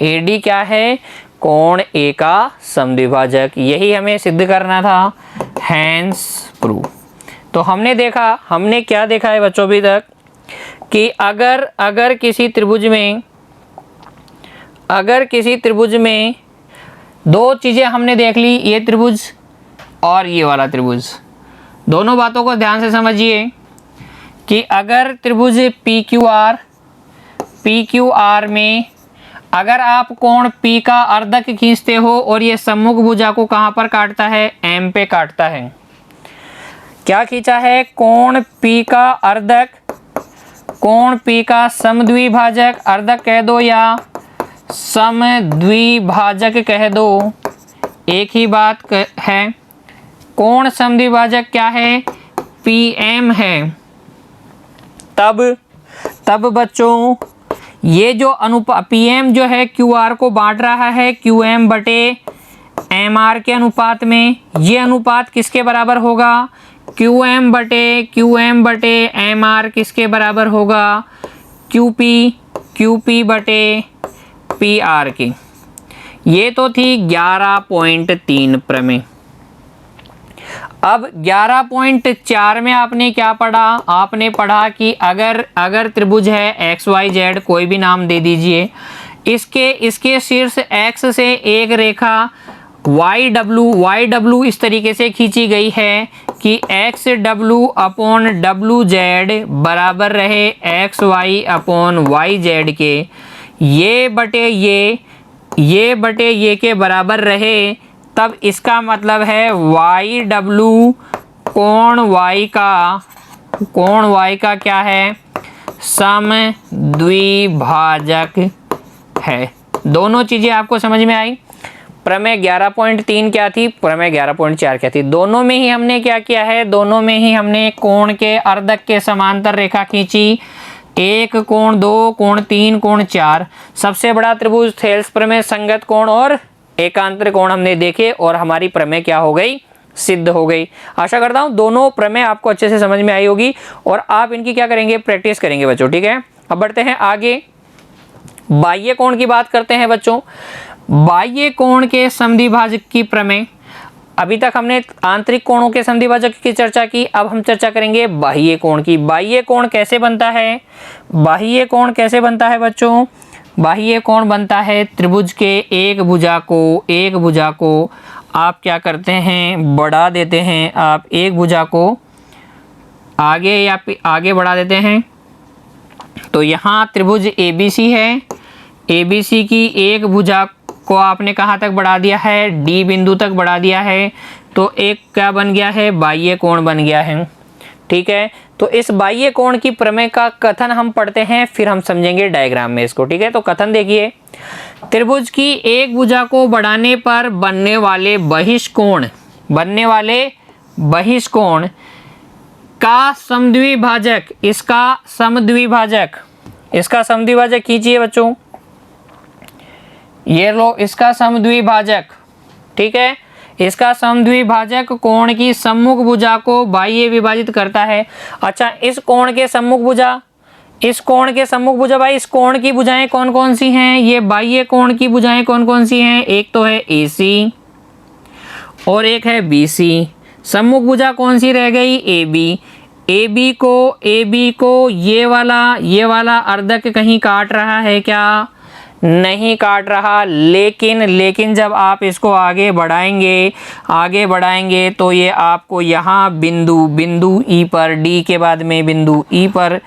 AD क्या है, कोण 1 का समद्विभाजक। यही हमें सिद्ध करना था, हैंस प्रूव। तो हमने क्या देखा है बच्चों अभी तक कि अगर किसी त्रिभुज में दो चीज़ें हमने देख ली, ये त्रिभुज और ये वाला त्रिभुज। दोनों बातों को ध्यान से समझिए कि अगर त्रिभुज PQR में अगर आप कोण P का अर्धक खींचते हो और ये सम्मुख भुजा को कहाँ पर काटता है, M पे काटता है। क्या खींचा है, कोण P का अर्धक, कोण P का समद्विभाजक, अर्धक कह दो या समद्विभाजक कह दो, एक ही बात है। कोण समद्विभाजक क्या है, PM है। तब बच्चों ये जो PM जो है QR को बांट रहा है QM बटे MR के अनुपात में। ये अनुपात किसके बराबर होगा, QM बटे MR किसके बराबर होगा, QP बटे PR की। ये तो थी 11.3 प्रमेय। अब 11.4 में आपने क्या पढ़ा, आपने पढ़ा कि अगर त्रिभुज है XYZ, कोई भी नाम दे दीजिए, इसके शीर्ष X से एक रेखा YW इस तरीके से खींची गई है कि XW अपॉन WZ बराबर रहे XY अपॉन YZ के, ये बटे ये के बराबर रहे। तब इसका मतलब है YW कोण Y का क्या है, समद्विभाजक है। दोनों चीज़ें आपको समझ में आई। प्रमेय 11.3 क्या थी, प्रमेय 11.4 क्या थी। दोनों में ही हमने क्या किया है, दोनों में ही हमने कोण के अर्धक के समांतर रेखा खींची। एक कोण, दो कोण, तीन कोण, चार। सबसे बड़ा त्रिभुज, थेल्स प्रमेय, संगत कोण और एकांतर कोण हमने देखे और हमारी प्रमेय क्या हो गई, सिद्ध हो गई। आशा करता हूं दोनों प्रमेय आपको अच्छे से समझ में आई होगी और आप इनकी क्या करेंगे, प्रैक्टिस करेंगे बच्चों। ठीक है, अब बढ़ते हैं आगे, बाह्य कोण की बात करते हैं बच्चों। बाह्य कोण के समद्विभाजक की प्रमेय। अभी तक हमने आंतरिक कोणों के समद्विभाजक की चर्चा की, अब हम चर्चा करेंगे बाह्य कोण की। बाह्य कोण कैसे बनता है, बाह्य कोण कैसे बनता है बच्चों, बाह्य कोण बनता है त्रिभुज के एक भुजा को आप क्या करते हैं, बढ़ा देते हैं। आप एक भुजा को आगे या आगे बढ़ा देते हैं। तो यहाँ त्रिभुज ABC है, ABC की एक भुजा को आपने कहाँ तक बढ़ा दिया है, D बिंदु तक बढ़ा दिया है। तो एक क्या बन गया है, बाह्य कोण बन गया है। ठीक है, तो इस बाह्य कोण की प्रमेय का कथन हम पढ़ते हैं, फिर हम समझेंगे डायग्राम में इसको। ठीक है, तो कथन देखिए, त्रिभुज की एक भुजा को बढ़ाने पर बनने वाले बहिष्कोण का समद्विभाजक, इसका समद्विभाजक खींचिए बच्चों, ये लो इसका समद्विभाजक। ठीक है, इसका समद्विभाजक कोण की सम्मुख भुजा को बाह्य विभाजित करता है। अच्छा, इस कोण के सम्मुख भुजा भाई, इस कोण की भुजाएं कौन कौन सी हैं, ये बाह्य कोण की भुजाएं कौन कौन सी हैं, एक तो है AC और एक है BC। सम्मुख भुजा कौन सी रह गई, AB को ये वाला अर्धक कहीं काट रहा है क्या, नहीं काट रहा। लेकिन जब आप इसको आगे बढ़ाएंगे तो ये आपको यहाँ बिंदु E पर, D के बाद में बिंदु E पर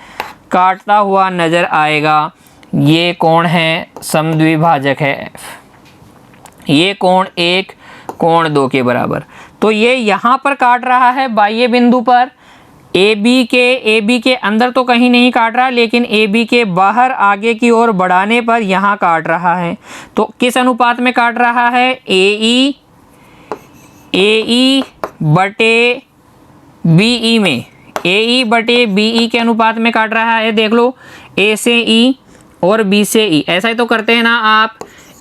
काटता हुआ नजर आएगा। ये कोण है समद्विभाजक है, ये कोण 1 कोण 2 के बराबर। तो ये यहाँ पर काट रहा है बाह्य बिंदु पर, AB के अंदर तो कहीं नहीं काट रहा, लेकिन AB के बाहर आगे की ओर बढ़ाने पर यहाँ काट रहा है। तो किस अनुपात में काट रहा है, AE बटे BE में, AE बटे BE के अनुपात में काट रहा है। देख लो, A से E और B से E, ऐसा ही तो करते हैं ना आप।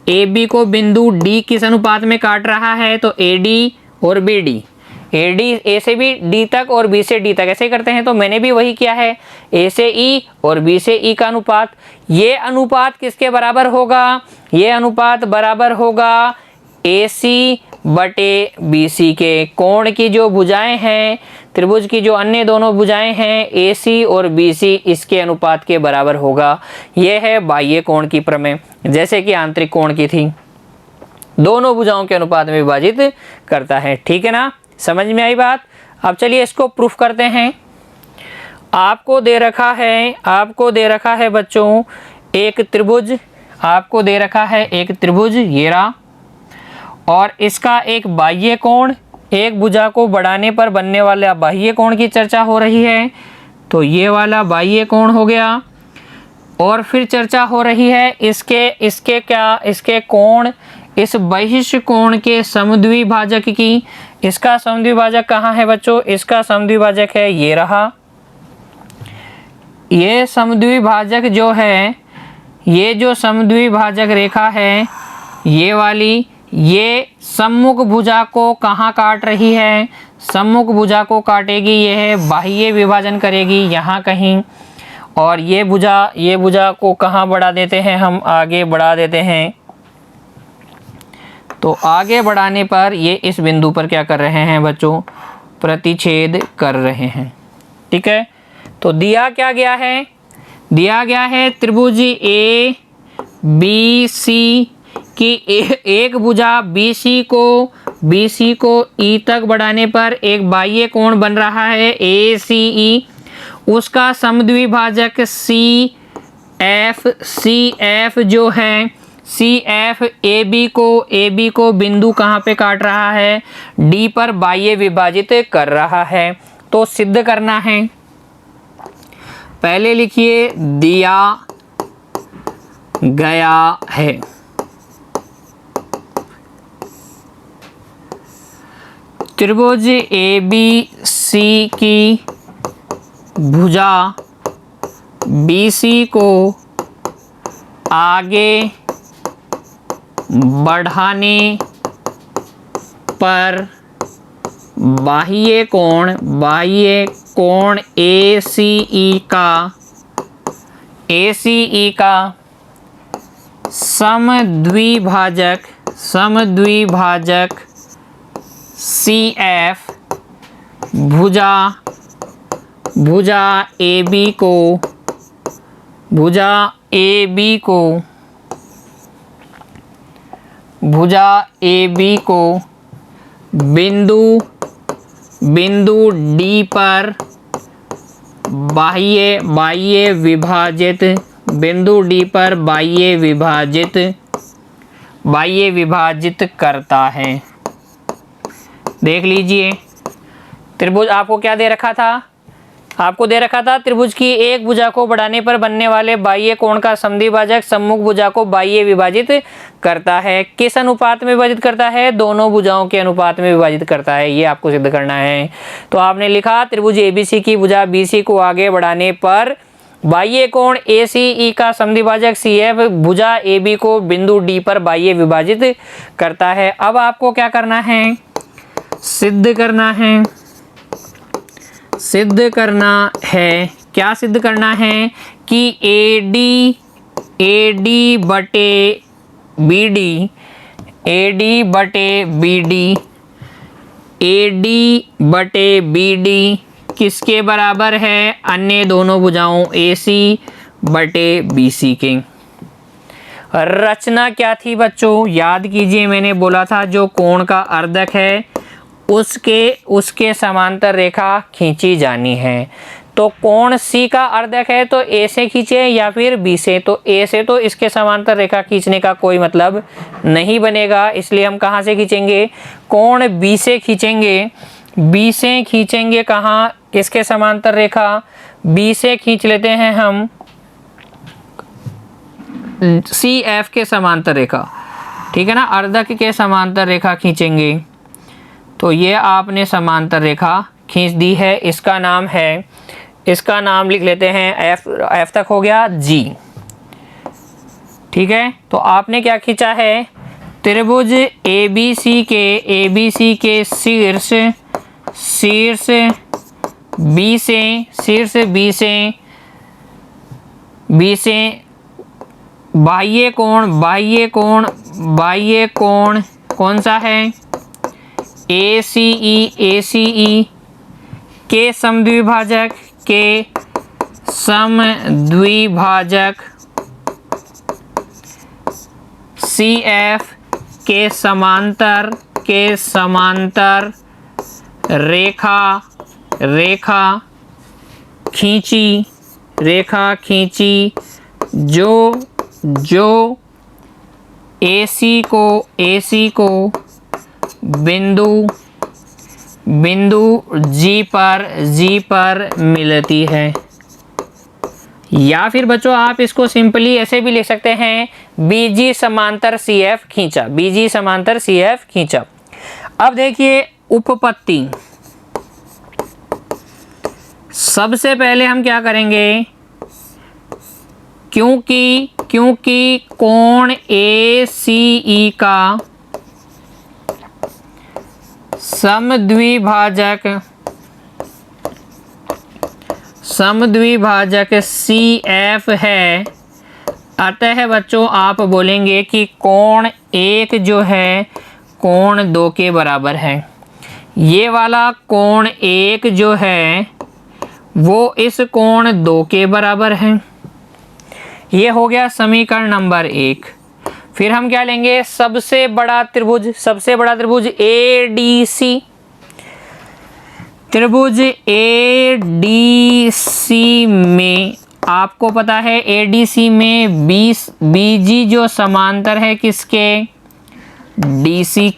AB को बिंदु D किस अनुपात में काट रहा है, तो AD और BD, A से भी D तक और B से D तक, ऐसे ही करते हैं। तो मैंने भी वही किया है, A से E और B से E का अनुपात। ये अनुपात किसके बराबर होगा, ये अनुपात बराबर होगा AC बटे BC के। कोण की जो भुजाएं हैं, त्रिभुज की जो अन्य दोनों भुजाएं हैं AC और BC, इसके अनुपात के बराबर होगा। यह है बाह्य कोण की प्रमेय, जैसे कि आंतरिक कोण की थी, दोनों भुजाओं के अनुपात में विभाजित करता है। ठीक है ना, समझ में आई बात। अब चलिए इसको प्रूफ करते हैं। आपको दे रखा है बच्चों एक त्रिभुज, आपको दे रखा है एक त्रिभुज ये रहा, और इसका एक बाह्य कोण, एक भुजा को बढ़ाने पर बनने वाला बाह्य कोण की चर्चा हो रही है। तो ये वाला बाह्य कोण हो गया, और फिर चर्चा हो रही है इसके कोण, इस बहिष्ठ कोण के समद्विभाजक की। इसका समद्विभाजक कहाँ है बच्चों, इसका समद्विभाजक है ये रहा। ये समद्विभाजक जो है, ये जो समद्विभाजक रेखा है ये वाली, ये सम्मुख भुजा को कहाँ काट रही है, सम्मुख भुजा को काटेगी, ये है बाह्य विभाजन करेगी यहाँ कहीं। और ये भुजा को कहाँ बढ़ा देते हैं, हम आगे बढ़ा देते हैं। तो आगे बढ़ाने पर ये इस बिंदु पर क्या कर रहे हैं बच्चों, प्रतिच्छेद कर रहे हैं। ठीक है, तो दिया क्या गया है, दिया गया है त्रिभुज ABC की एक भुजा BC को E तक बढ़ाने पर एक बाह्य कोण बन रहा है ACE। उसका समद्विभाजक CF जो है, CF AB को बिंदु कहाँ पे काट रहा है, D पर बाह्य विभाजित कर रहा है। तो सिद्ध करना है, पहले लिखिए दिया गया है, त्रिभुज ABC की भुजा BC को आगे बढ़ाने पर बाह्य कोण ACE का समद्विभाजक CF भुजा AB को बिंदु D पर बाह्य विभाजित करता है। देख लीजिए, त्रिभुज आपको क्या दे रखा था? आपको दे रखा था त्रिभुज की एक भुजा को बढ़ाने पर बनने वाले बाह्य कोण का समद्विभाजक सम्मुख भुजा को बाह्य विभाजित करता है। किस अनुपात में विभाजित करता है? दोनों भुजाओं के अनुपात में विभाजित करता है। ये आपको सिद्ध करना है। तो आपने लिखा त्रिभुज ABC की भुजा BC को आगे बढ़ाने पर बाह्य कोण ACE का समद्विभाजक CF भुजा AB को बिंदु D पर बाह्य विभाजित करता है। अब आपको क्या करना है? सिद्ध करना है। क्या सिद्ध करना है? कि AD बटे BD किसके बराबर है? अन्य दोनों भुजाओं AC बटे BC के। रचना क्या थी बच्चों? याद कीजिए, मैंने बोला था जो कोण का अर्धक है उसके समांतर रेखा खींची जानी है। तो कोण C का अर्धक है तो A से खींचे या फिर B से। तो A से तो इसके समांतर रेखा खींचने का कोई मतलब नहीं बनेगा, इसलिए हम कहाँ से खींचेंगे? कोण B से खींचेंगे। B से खींचेंगे कहाँ? किसके समांतर रेखा? B से खींच लेते हैं हम CF के समांतर रेखा, ठीक है ना। अर्धक के समांतर रेखा खींचेंगे। तो ये आपने समांतर रेखा खींच दी है। इसका नाम लिख लेते हैं F तक हो गया G, ठीक है। तो आपने क्या खींचा है? त्रिभुज ABC के शीर्ष B से बाह्य कोण कौन सा है? ACE के समद्विभाजक CF के समांतर रेखा खींची जो AC को बिंदु G पर मिलती है। या फिर बच्चों आप इसको सिंपली ऐसे भी लिख सकते हैं, BG समांतर CF खींचा। अब देखिए उपपत्ति। सबसे पहले हम क्या करेंगे? क्योंकि कोण ACE का समद्विभाजक CF है, अतः बच्चों आप बोलेंगे कि कोण 1 जो है कोण 2 के बराबर है। ये वाला कोण 1 जो है वो इस कोण 2 के बराबर है। ये हो गया समीकरण नंबर 1। फिर हम क्या लेंगे? सबसे बड़ा त्रिभुज ADC। त्रिभुज ADC में आपको पता है ADC में BG जो समांतर है किसके? DC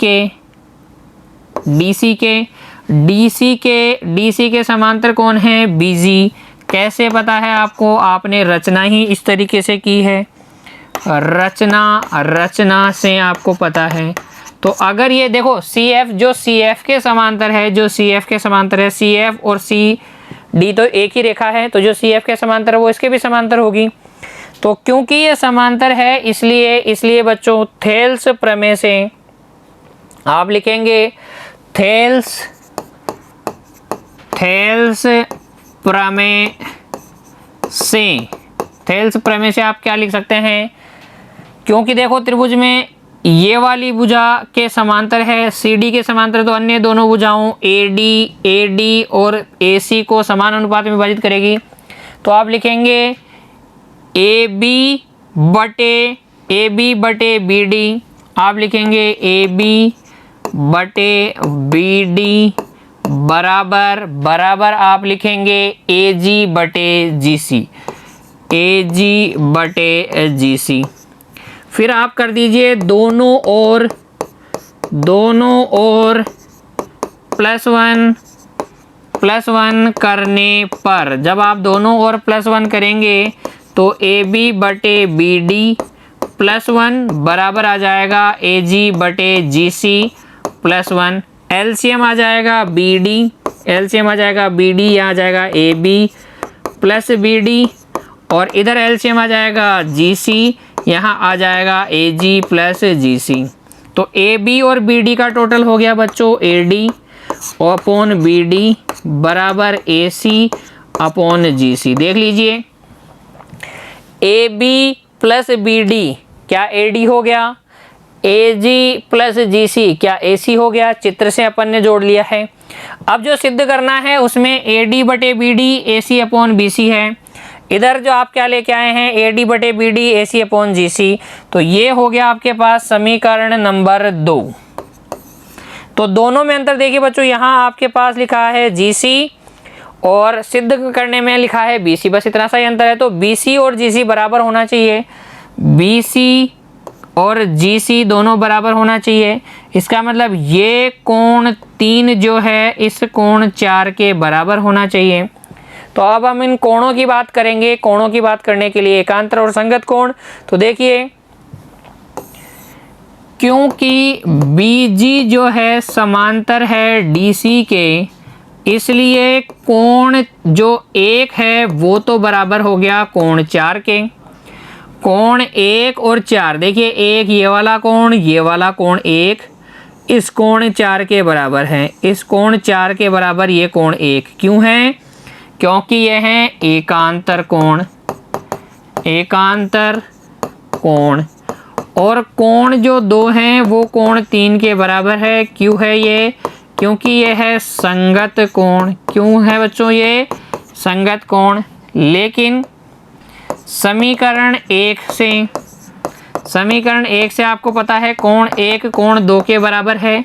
के समांतर कौन है? BG। कैसे पता है आपको? आपने रचना ही इस तरीके से की है। रचना से आपको पता है। तो अगर ये देखो CF जो CF के समांतर है, जो CF के समांतर है, CF और CD तो एक ही रेखा है, तो जो CF के समांतर है वो इसके भी समांतर होगी। तो क्योंकि ये समांतर है इसलिए बच्चों थेल्स प्रमेय से आप लिखेंगे थेल्स प्रमेय से आप क्या लिख सकते हैं, क्योंकि देखो त्रिभुज में ये वाली भुजा के समांतर है, CD के समांतर, तो अन्य दोनों भुजाओं AD और AC को समान अनुपात में विभाजित करेगी। तो आप लिखेंगे AB बटे BD, आप लिखेंगे AB बटे BD बराबर आप लिखेंगे AG बटे GC। फिर आप कर दीजिए दोनों ओर +1 करने पर, जब आप दोनों ओर +1 करेंगे तो AB बटे BD +1 बराबर आ जाएगा AG बटे GC +1। LCM आ जाएगा BD, यहाँ आ जाएगा AB प्लस BD, और इधर LCM आ जाएगा GC, यहाँ आ जाएगा AG प्लस GC। तो AB और BD का टोटल हो गया बच्चों AD अपॉन BD बराबर AC अपॉन GC। देख लीजिए AB प्लस BD क्या AD हो गया, AG प्लस GC क्या AC हो गया, चित्र से अपन ने जोड़ लिया है। अब जो सिद्ध करना है उसमें AD बटे BD AC अपॉन BC है, इधर जो आप क्या लेके आए हैं AD बटे BD AC अपॉन GC। तो ये हो गया आपके पास समीकरण नंबर 2। तो दोनों में अंतर देखिए बच्चों, यहाँ आपके पास लिखा है GC और सिद्ध करने में लिखा है BC, बस इतना सा ही अंतर है। तो BC और GC बराबर होना चाहिए, BC और GC दोनों बराबर होना चाहिए। इसका मतलब ये कोण 3 जो है इस कोण 4 के बराबर होना चाहिए। तो अब हम इन कोणों की बात करेंगे। कोणों की बात करने के लिए एकांतर और संगत कोण, तो देखिए क्योंकि BG जो है समांतर है DC के, इसलिए कोण जो 1 है वो तो बराबर हो गया कोण 4 के। कोण 1 और 4 देखिए, एक ये वाला कोण 1 इस कोण 4 के बराबर है, इस कोण 4 के बराबर ये कोण 1 क्यों है, क्योंकि यह है एकांतर कोण। और कोण जो 2 हैं वो कोण 3 के बराबर है। क्यों है ये, क्योंकि यह है संगत कोण। क्यों है बच्चों ये संगत कोण। लेकिन समीकरण 1 से आपको पता है कोण 1 कोण 2 के बराबर है,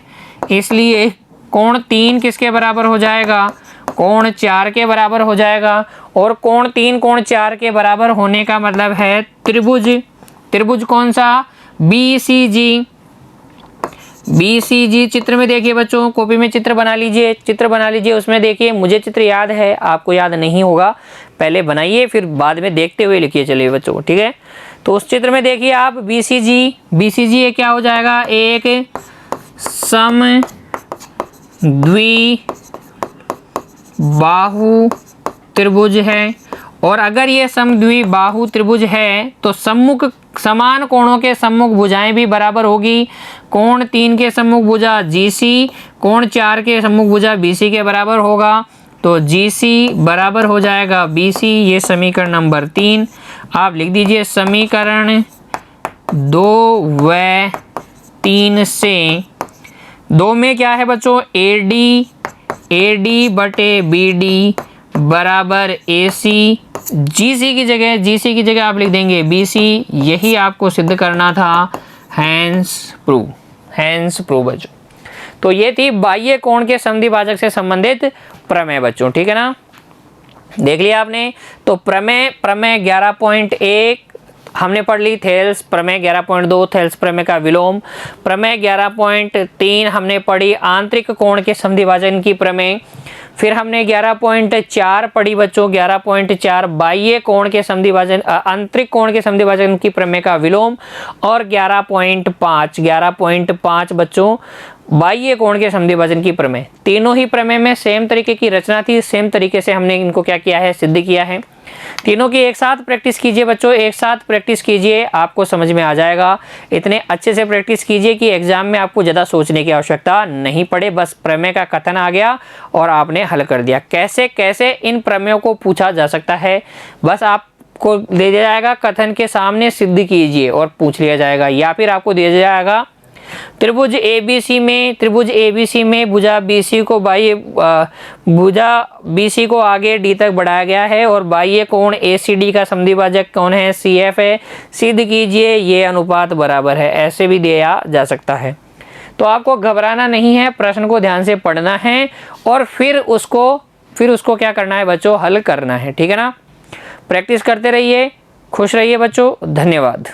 इसलिए कोण 3 किसके बराबर हो जाएगा, कोण 4 के बराबर हो जाएगा। और कोण 3 कोण 4 के बराबर होने का मतलब है त्रिभुज कौन सा, BCG। चित्र में देखिए बच्चों, कॉपी में चित्र बना लीजिए, उसमें देखिए मुझे चित्र याद है, आपको याद नहीं होगा, पहले बनाइए फिर बाद में देखते हुए लिखिए चलिए बच्चों को, ठीक है। तो उस चित्र में देखिए आप BCG ये क्या हो जाएगा, एक समद्विबाहु त्रिभुज है। और अगर ये समद्विबाहु त्रिभुज है तो समान कोणों के सम्मुख भुजाएं भी बराबर होगी। कोण 3 के सम्मुख भुजा GC कोण 4 के सम्मुख भुजा BC के बराबर होगा, तो GC बराबर हो जाएगा BC। ये समीकरण नंबर 3 आप लिख दीजिए। समीकरण 2 व 3 से 2 में क्या है बच्चों, AD बटे BD बराबर AC। GC की जगह आप लिख देंगे BC। यही आपको सिद्ध करना था, हैंस प्रूव बच्चों। तो ये थी बाह्य कोण के समद्विभाजक से संबंधित प्रमेय बच्चों, ठीक है ना, देख लिया आपने। तो प्रमेय 11.1 हमने पढ़ ली थेल्स प्रमेय 11.2 थेल्स प्रमेय का विलोम। प्रमेय 11.3 हमने पढ़ी आंतरिक कोण के समद्विभाजन की प्रमेय। फिर हमने 11.4 पढ़ी बच्चों 11.4 बाह्य कोण के समद्विभाजन आंतरिक कोण के समद्विभाजन की प्रमेय का विलोम। और 11.5 बच्चों बाह्य कोण के समद्विभाजन की प्रमेय। तीनों ही प्रमेय में सेम तरीके की रचना थी, सेम तरीके से हमने इनको क्या किया है, सिद्ध किया है। तीनों की एक साथ प्रैक्टिस कीजिए बच्चों, एक साथ प्रैक्टिस कीजिए, आपको समझ में आ जाएगा। इतने अच्छे से प्रैक्टिस कीजिए कि एग्जाम में आपको ज़्यादा सोचने की आवश्यकता नहीं पड़े, बस प्रमेय का कथन आ गया और आपने हल कर दिया। कैसे कैसे इन प्रमेयों को पूछा जा सकता है, बस आपको दे दिया जाएगा कथन के सामने सिद्ध कीजिए और पूछ लिया जाएगा, या फिर आपको दिया जाएगा त्रिभुज ABC में भुजा BC को आगे D तक बढ़ाया गया है और बाह्य कोण ACD का समद्विभाजक कौन है, CF है, सिद्ध कीजिए ये अनुपात बराबर है, ऐसे भी दिया जा सकता है। तो आपको घबराना नहीं है, प्रश्न को ध्यान से पढ़ना है और फिर उसको क्या करना है बच्चों, हल करना है, ठीक है ना। प्रैक्टिस करते रहिए, खुश रहिए बच्चों, धन्यवाद।